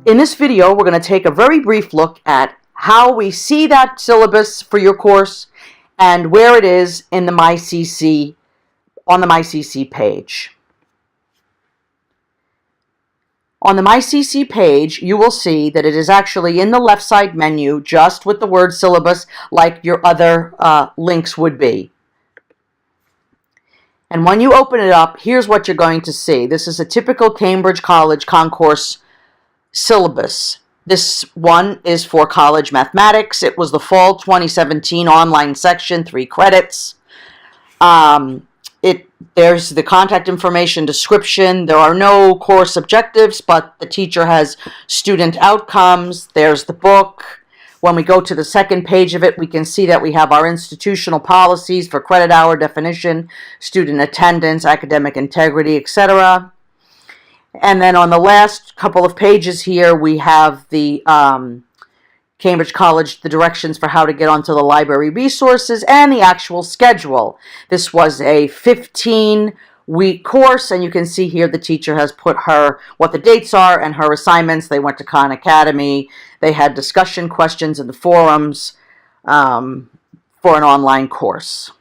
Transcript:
In this video, we're going to take a very brief look at how we see that syllabus for your course and where it is in the MyCC, on the MyCC page. On the MyCC page, you will see that it is actually in the left side menu, just with the word syllabus, like your other links would be. And when you open it up, here's what you're going to see. This is a typical Cambridge College concourse syllabus. This one is for college mathematics. It was the fall 2017 online section, 3 credits. There's the contact information description. There are no course objectives, but the teacher has student outcomes. There's the book. When we go to the second page of it, we can see that we have our institutional policies for credit hour definition, student attendance, academic integrity, etc. And then on the last couple of pages here, we have the Cambridge College, the directions for how to get onto the library resources, and the actual schedule. This was a 15-week course, and you can see here the teacher has put what the dates are and her assignments. They went to Khan Academy. They had discussion questions in the forums for an online course.